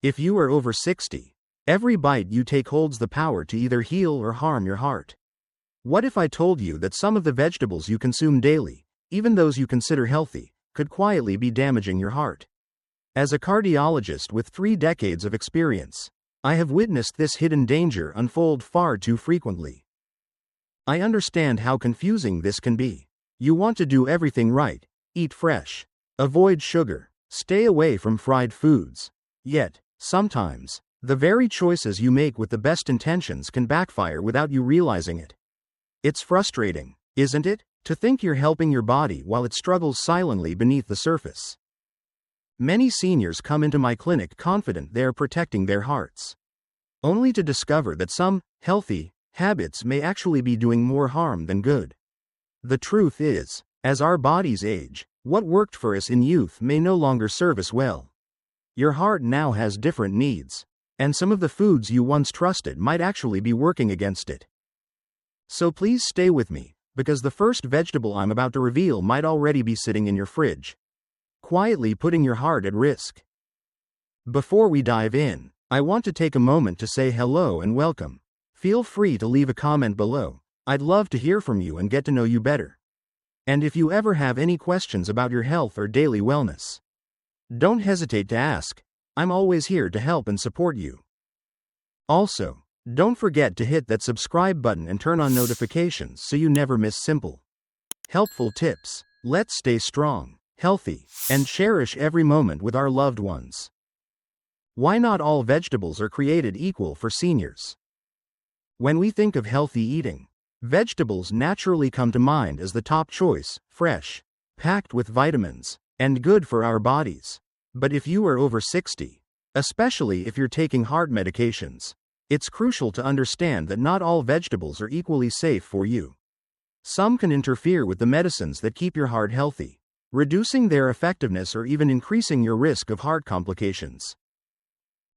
If you are over 60, every bite you take holds the power to either heal or harm your heart. What if I told you that some of the vegetables you consume daily, even those you consider healthy, could quietly be damaging your heart? As a cardiologist with 3 decades of experience, I have witnessed this hidden danger unfold far too frequently. I understand how confusing this can be. You want to do everything right, eat fresh, avoid sugar, stay away from fried foods. Yet, sometimes, the very choices you make with the best intentions can backfire without you realizing it. It's frustrating, isn't it, to think you're helping your body while it struggles silently beneath the surface? Many seniors come into my clinic confident they're protecting their hearts, only to discover that some healthy habits may actually be doing more harm than good. The truth is, as our bodies age, what worked for us in youth may no longer serve us well. Your heart now has different needs, and some of the foods you once trusted might actually be working against it. So please stay with me, because the first vegetable I'm about to reveal might already be sitting in your fridge, quietly putting your heart at risk. Before we dive in, I want to take a moment to say hello and welcome. Feel free to leave a comment below. I'd love to hear from you and get to know you better. And if you ever have any questions about your health or daily wellness, don't hesitate to ask. I'm always here to help and support you. Also, don't forget to hit that subscribe button and turn on notifications so you never miss simple, helpful tips. Let's stay strong, healthy, and cherish every moment with our loved ones. Why not all vegetables are created equal for seniors? When we think of healthy eating, vegetables naturally come to mind as the top choice, fresh, packed with vitamins, and good for our bodies. But if you are over 60, especially if you're taking heart medications, it's crucial to understand that not all vegetables are equally safe for you. Some can interfere with the medicines that keep your heart healthy, reducing their effectiveness or even increasing your risk of heart complications.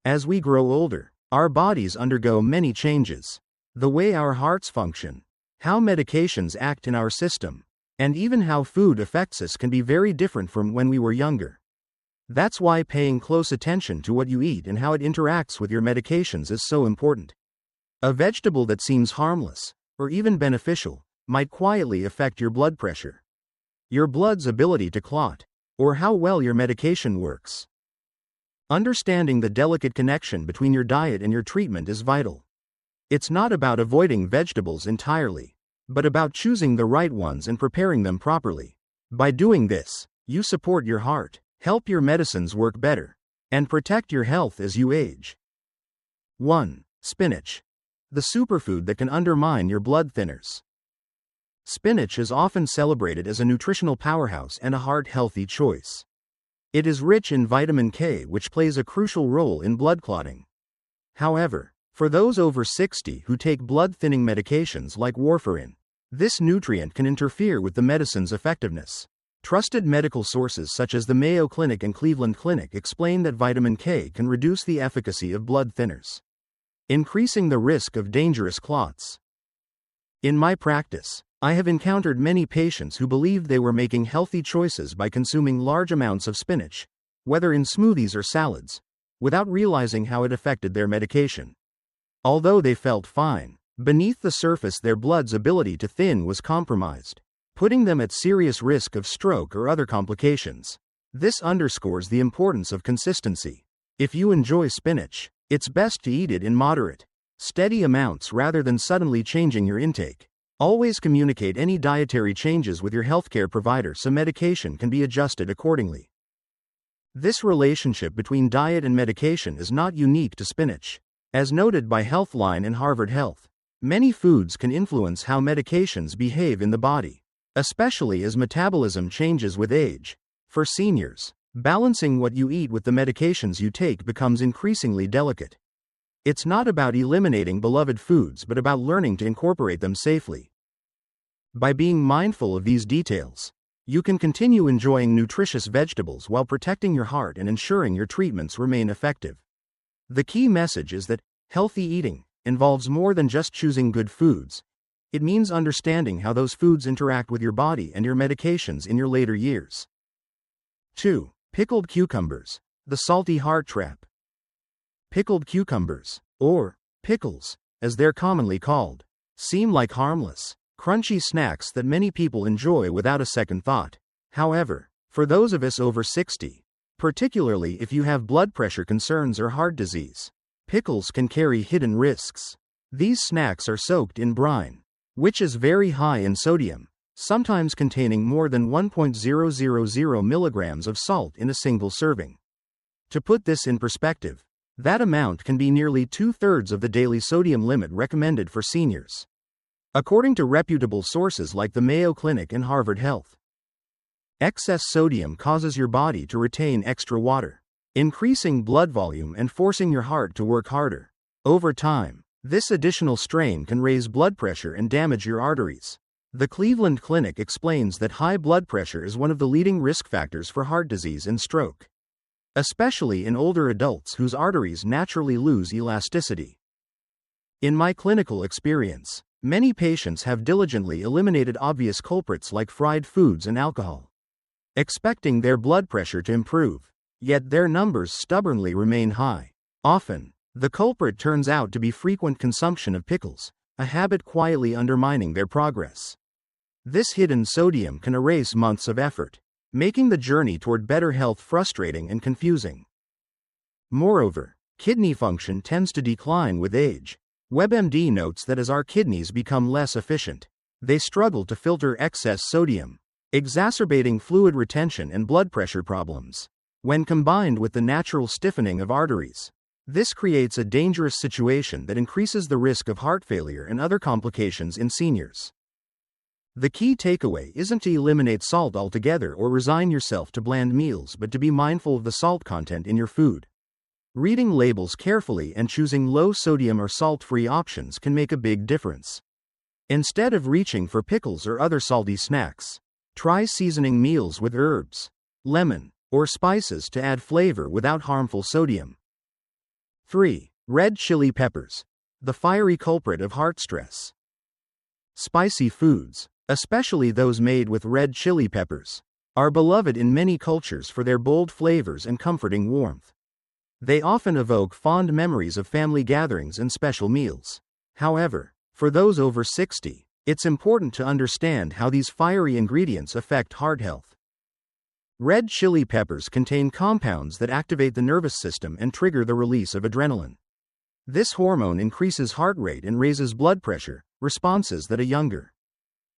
As we grow older, our bodies undergo many changes. The way our hearts function, how medications act in our system, and even how food affects us can be very different from when we were younger. That's why paying close attention to what you eat and how it interacts with your medications is so important. A vegetable that seems harmless, or even beneficial, might quietly affect your blood pressure, your blood's ability to clot, or how well your medication works. Understanding the delicate connection between your diet and your treatment is vital. It's not about avoiding vegetables entirely, but about choosing the right ones and preparing them properly. By doing this, you support your heart, help your medicines work better, and protect your health as you age. 1. Spinach. The superfood that can undermine your blood thinners. Spinach is often celebrated as a nutritional powerhouse and a heart-healthy choice. It is rich in vitamin K, which plays a crucial role in blood clotting. However, for those over 60 who take blood-thinning medications like warfarin, this nutrient can interfere with the medicine's effectiveness. Trusted medical sources such as the Mayo Clinic and Cleveland Clinic explain that vitamin K can reduce the efficacy of blood thinners, increasing the risk of dangerous clots. In my practice, I have encountered many patients who believed they were making healthy choices by consuming large amounts of spinach, whether in smoothies or salads, without realizing how it affected their medication. Although they felt fine, beneath the surface their blood's ability to thin was compromised, putting them at serious risk of stroke or other complications. This underscores the importance of consistency. If you enjoy spinach, it's best to eat it in moderate, steady amounts rather than suddenly changing your intake. Always communicate any dietary changes with your healthcare provider so medication can be adjusted accordingly. This relationship between diet and medication is not unique to spinach. As noted by Healthline and Harvard Health, many foods can influence how medications behave in the body, especially as metabolism changes with age. For seniors, balancing what you eat with the medications you take becomes increasingly delicate. It's not about eliminating beloved foods but about learning to incorporate them safely. By being mindful of these details, you can continue enjoying nutritious vegetables while protecting your heart and ensuring your treatments remain effective. The key message is that healthy eating involves more than just choosing good foods. It means understanding how those foods interact with your body and your medications in your later years. 2. Pickled cucumbers. The salty heart trap. Pickled cucumbers, or pickles, as they're commonly called, seem like harmless, crunchy snacks that many people enjoy without a second thought. However, for those of us over 60, particularly if you have blood pressure concerns or heart disease, pickles can carry hidden risks. These snacks are soaked in brine, which is very high in sodium, sometimes containing more than 1.000 milligrams of salt in a single serving. To put this in perspective, that amount can be nearly 2/3 of the daily sodium limit recommended for seniors, according to reputable sources like the Mayo Clinic and Harvard Health. Excess sodium causes your body to retain extra water, increasing blood volume and forcing your heart to work harder. Over time, this additional strain can raise blood pressure and damage your arteries. The Cleveland Clinic explains that high blood pressure is one of the leading risk factors for heart disease and stroke, especially in older adults whose arteries naturally lose elasticity. In my clinical experience, many patients have diligently eliminated obvious culprits like fried foods and alcohol, expecting their blood pressure to improve, yet their numbers stubbornly remain high. Often, the culprit turns out to be frequent consumption of pickles, a habit quietly undermining their progress. This hidden sodium can erase months of effort, making the journey toward better health frustrating and confusing. Moreover, kidney function tends to decline with age. WebMD notes that as our kidneys become less efficient, they struggle to filter excess sodium, exacerbating fluid retention and blood pressure problems. When combined with the natural stiffening of arteries, this creates a dangerous situation that increases the risk of heart failure and other complications in seniors. The key takeaway isn't to eliminate salt altogether or resign yourself to bland meals, but to be mindful of the salt content in your food. Reading labels carefully and choosing low-sodium or salt-free options can make a big difference. Instead of reaching for pickles or other salty snacks, try seasoning meals with herbs, lemon, or spices to add flavor without harmful sodium. 3. Red chili peppers, the fiery culprit of heart stress. Spicy foods, especially those made with red chili peppers, are beloved in many cultures for their bold flavors and comforting warmth. They often evoke fond memories of family gatherings and special meals. However, for those over 60, it's important to understand how these fiery ingredients affect heart health. Red chili peppers contain compounds that activate the nervous system and trigger the release of adrenaline. This hormone increases heart rate and raises blood pressure, responses that a younger,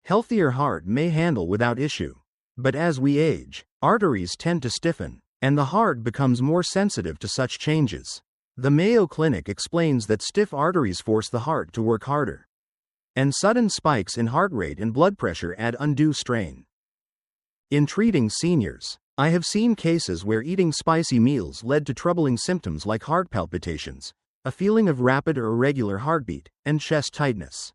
healthier heart may handle without issue. But as we age, arteries tend to stiffen, and the heart becomes more sensitive to such changes. The Mayo Clinic explains that stiff arteries force the heart to work harder, and sudden spikes in heart rate and blood pressure add undue strain. In treating seniors, I have seen cases where eating spicy meals led to troubling symptoms like heart palpitations, a feeling of rapid or irregular heartbeat, and chest tightness.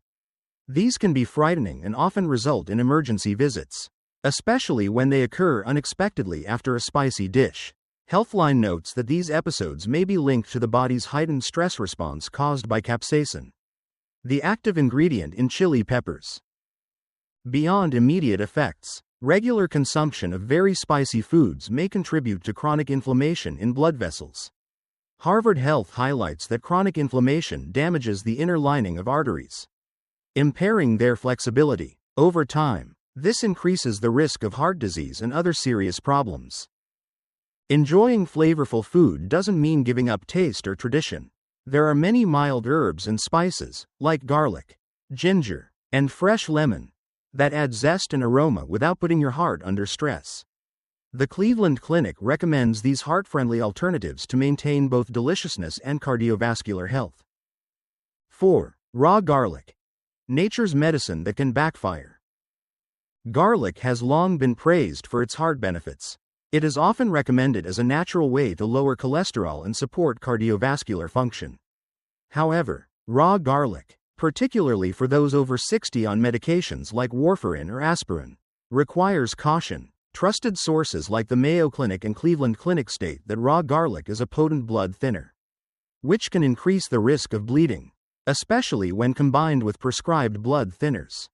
These can be frightening and often result in emergency visits, especially when they occur unexpectedly after a spicy dish. Healthline notes that these episodes may be linked to the body's heightened stress response caused by capsaicin, the active ingredient in chili peppers. Beyond immediate effects, regular consumption of very spicy foods may contribute to chronic inflammation in blood vessels. Harvard Health highlights that chronic inflammation damages the inner lining of arteries, impairing their flexibility. Over time, this increases the risk of heart disease and other serious problems. Enjoying flavorful food doesn't mean giving up taste or tradition. There are many mild herbs and spices, like garlic, ginger, and fresh lemon, that add zest and aroma without putting your heart under stress. The Cleveland Clinic recommends these heart-friendly alternatives to maintain both deliciousness and cardiovascular health. 4. Raw garlic, nature's medicine that can backfire. Garlic has long been praised for its heart benefits. It is often recommended as a natural way to lower cholesterol and support cardiovascular function. However, raw garlic, particularly for those over 60 on medications like warfarin or aspirin, requires caution. Trusted sources like the Mayo Clinic and Cleveland Clinic state that raw garlic is a potent blood thinner, which can increase the risk of bleeding, especially when combined with prescribed blood thinners.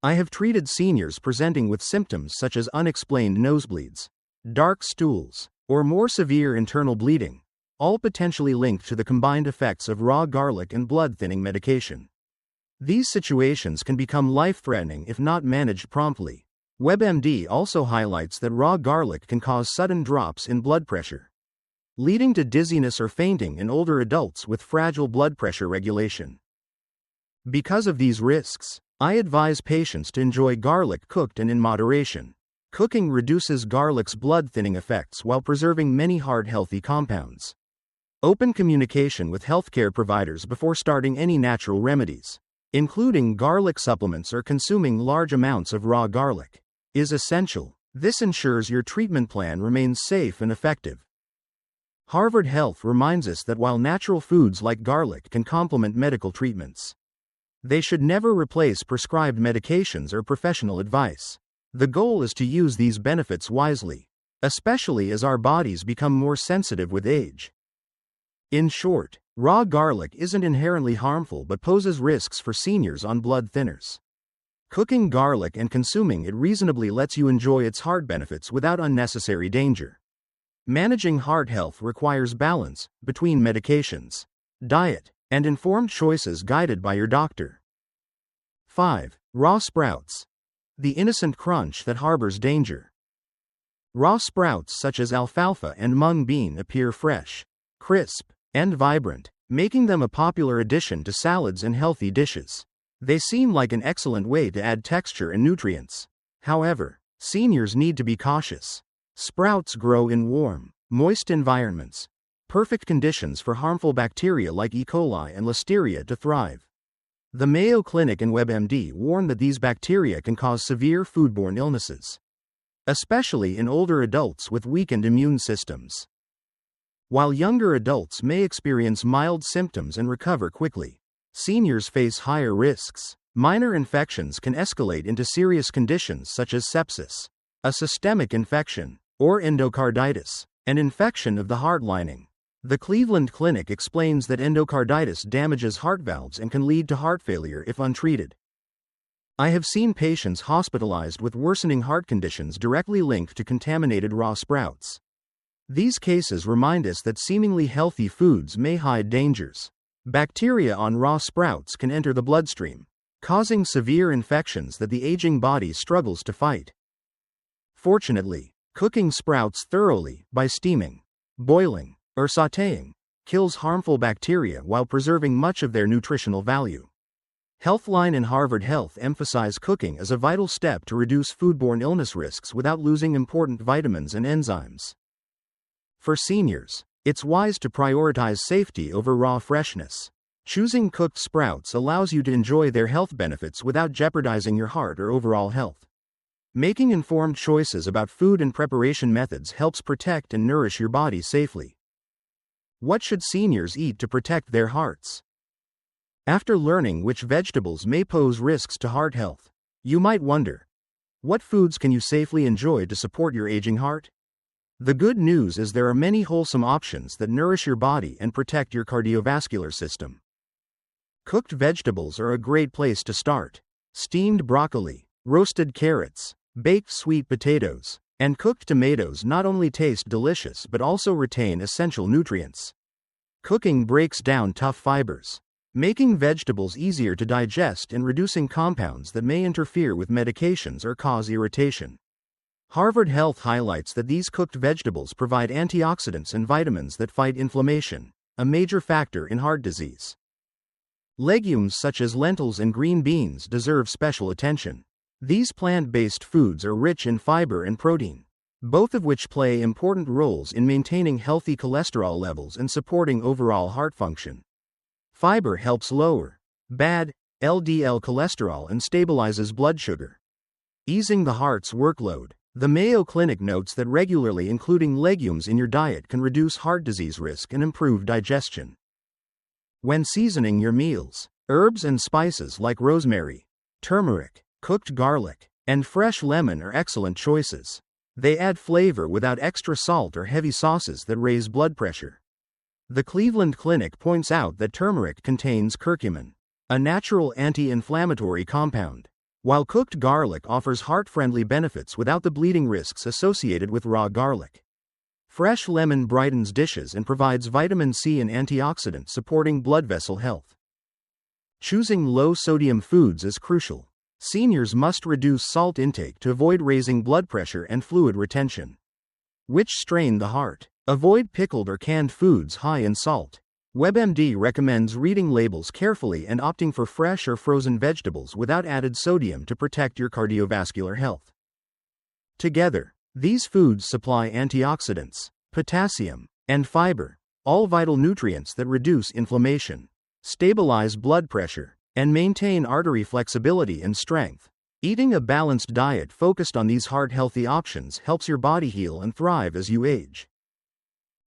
I have treated seniors presenting with symptoms such as unexplained nosebleeds, dark stools, or more severe internal bleeding, all potentially linked to the combined effects of raw garlic and blood-thinning medication. These situations can become life-threatening if not managed promptly. WebMD also highlights that raw garlic can cause sudden drops in blood pressure, leading to dizziness or fainting in older adults with fragile blood pressure regulation. Because of these risks, I advise patients to enjoy garlic cooked and in moderation. Cooking reduces garlic's blood-thinning effects while preserving many heart-healthy compounds. Open communication with healthcare providers before starting any natural remedies, including garlic supplements or consuming large amounts of raw garlic, is essential. This ensures your treatment plan remains safe and effective. Harvard Health reminds us that while natural foods like garlic can complement medical treatments, they should never replace prescribed medications or professional advice. The goal is to use these benefits wisely, especially as our bodies become more sensitive with age. In short, raw garlic isn't inherently harmful but poses risks for seniors on blood thinners. Cooking garlic and consuming it reasonably lets you enjoy its heart benefits without unnecessary danger. Managing heart health requires balance between medications, diet, and informed choices guided by your doctor. 5. Raw sprouts. The innocent crunch that harbors danger. Raw sprouts such as alfalfa and mung bean appear fresh, crisp, and vibrant, making them a popular addition to salads and healthy dishes. They seem like an excellent way to add texture and nutrients. However, seniors need to be cautious. Sprouts grow in warm, moist environments, perfect conditions for harmful bacteria like E. coli and Listeria to thrive. The Mayo Clinic and WebMD warn that these bacteria can cause severe foodborne illnesses, especially in older adults with weakened immune systems. While younger adults may experience mild symptoms and recover quickly, seniors face higher risks. Minor infections can escalate into serious conditions such as sepsis, a systemic infection, or endocarditis, an infection of the heart lining. The Cleveland Clinic explains that endocarditis damages heart valves and can lead to heart failure if untreated. I have seen patients hospitalized with worsening heart conditions directly linked to contaminated raw sprouts. These cases remind us that seemingly healthy foods may hide dangers. Bacteria on raw sprouts can enter the bloodstream, causing severe infections that the aging body struggles to fight. Fortunately, cooking sprouts thoroughly by steaming, boiling, or sautéing kills harmful bacteria while preserving much of their nutritional value. Healthline and Harvard Health emphasize cooking as a vital step to reduce foodborne illness risks without losing important vitamins and enzymes. For seniors, it's wise to prioritize safety over raw freshness. Choosing cooked sprouts allows you to enjoy their health benefits without jeopardizing your heart or overall health. Making informed choices about food and preparation methods helps protect and nourish your body safely. What should seniors eat to protect their hearts? After learning which vegetables may pose risks to heart health, you might wonder, what foods can you safely enjoy to support your aging heart? The good news is there are many wholesome options that nourish your body and protect your cardiovascular system. Cooked vegetables are a great place to start. Steamed broccoli, roasted carrots, baked sweet potatoes, and cooked tomatoes not only taste delicious but also retain essential nutrients. Cooking breaks down tough fibers, making vegetables easier to digest and reducing compounds that may interfere with medications or cause irritation. Harvard Health highlights that these cooked vegetables provide antioxidants and vitamins that fight inflammation, a major factor in heart disease. Legumes such as lentils and green beans deserve special attention. These plant-based foods are rich in fiber and protein, both of which play important roles in maintaining healthy cholesterol levels and supporting overall heart function. Fiber helps lower bad LDL cholesterol and stabilizes blood sugar, easing the heart's workload. The Mayo Clinic notes that regularly including legumes in your diet can reduce heart disease risk and improve digestion. When seasoning your meals, herbs and spices like rosemary, turmeric, cooked garlic, and fresh lemon are excellent choices. They add flavor without extra salt or heavy sauces that raise blood pressure. The Cleveland Clinic points out that turmeric contains curcumin, a natural anti-inflammatory compound, while cooked garlic offers heart-friendly benefits without the bleeding risks associated with raw garlic. Fresh lemon brightens dishes and provides vitamin C and antioxidants supporting blood vessel health. Choosing low-sodium foods is crucial. Seniors must reduce salt intake to avoid raising blood pressure and fluid retention, which strain the heart. Avoid pickled or canned foods high in salt. WebMD recommends reading labels carefully and opting for fresh or frozen vegetables without added sodium to protect your cardiovascular health. Together, these foods supply antioxidants, potassium, and fiber, all vital nutrients that reduce inflammation, stabilize blood pressure, and maintain artery flexibility and strength. Eating a balanced diet focused on these heart-healthy options helps your body heal and thrive as you age.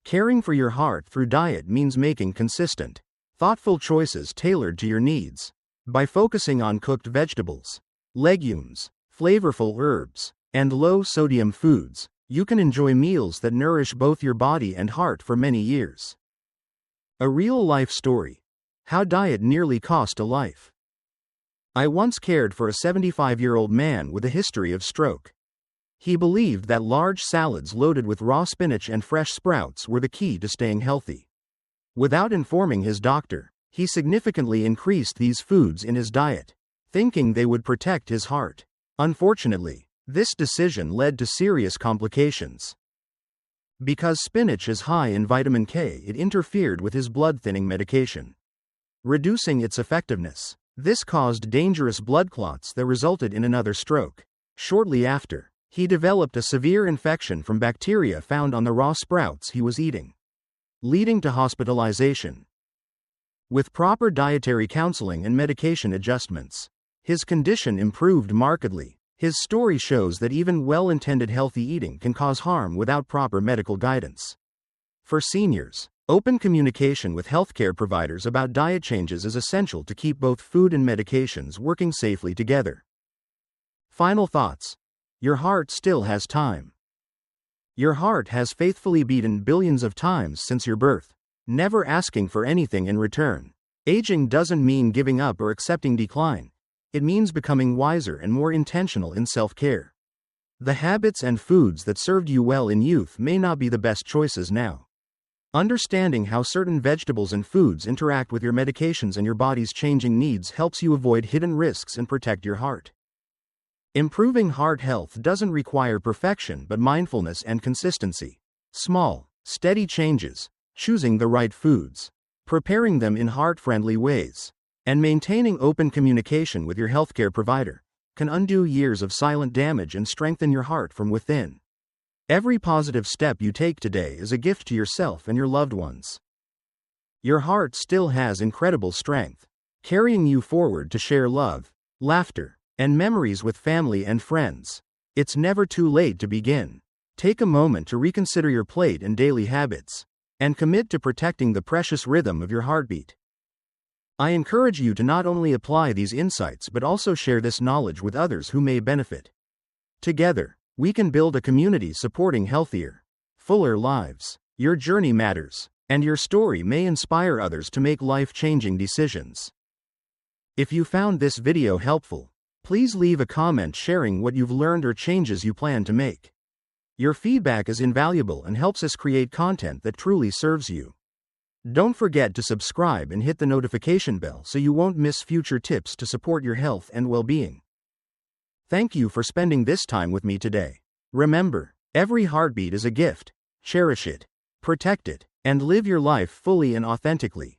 Caring for your heart through diet means making consistent, thoughtful choices tailored to your needs. By focusing on cooked vegetables, legumes, flavorful herbs, and low-sodium foods, you can enjoy meals that nourish both your body and heart for many years. A real-life story. How diet nearly cost a life. I once cared for a 75-year-old man with a history of stroke. He believed that large salads loaded with raw spinach and fresh sprouts were the key to staying healthy. Without informing his doctor, he significantly increased these foods in his diet, thinking they would protect his heart. Unfortunately, this decision led to serious complications. Because spinach is high in vitamin K, it interfered with his blood-thinning medication, reducing its effectiveness. This caused dangerous blood clots that resulted in another stroke. Shortly after, he developed a severe infection from bacteria found on the raw sprouts he was eating, leading to hospitalization. With proper dietary counseling and medication adjustments, his condition improved markedly. His story shows that even well-intended healthy eating can cause harm without proper medical guidance. For seniors, open communication with healthcare providers about diet changes is essential to keep both food and medications working safely together. Final thoughts. Your heart still has time. Your heart has faithfully beaten billions of times since your birth, never asking for anything in return. Aging doesn't mean giving up or accepting decline. It means becoming wiser and more intentional in self-care. The habits and foods that served you well in youth may not be the best choices now. Understanding how certain vegetables and foods interact with your medications and your body's changing needs helps you avoid hidden risks and protect your heart. Improving heart health doesn't require perfection but mindfulness and consistency. Small, steady changes, choosing the right foods, preparing them in heart-friendly ways, and maintaining open communication with your healthcare provider can undo years of silent damage and strengthen your heart from within. Every positive step you take today is a gift to yourself and your loved ones. Your heart still has incredible strength, carrying you forward to share love, laughter, and memories with family and friends. It's never too late to begin. Take a moment to reconsider your plate and daily habits, and commit to protecting the precious rhythm of your heartbeat. I encourage you to not only apply these insights but also share this knowledge with others who may benefit. Together, we can build a community supporting healthier, fuller lives. Your journey matters, and your story may inspire others to make life-changing decisions. If you found this video helpful, please leave a comment sharing what you've learned or changes you plan to make. Your feedback is invaluable and helps us create content that truly serves you. Don't forget to subscribe and hit the notification bell so you won't miss future tips to support your health and well-being. Thank you for spending this time with me today. Remember, every heartbeat is a gift. Cherish it, protect it, and live your life fully and authentically.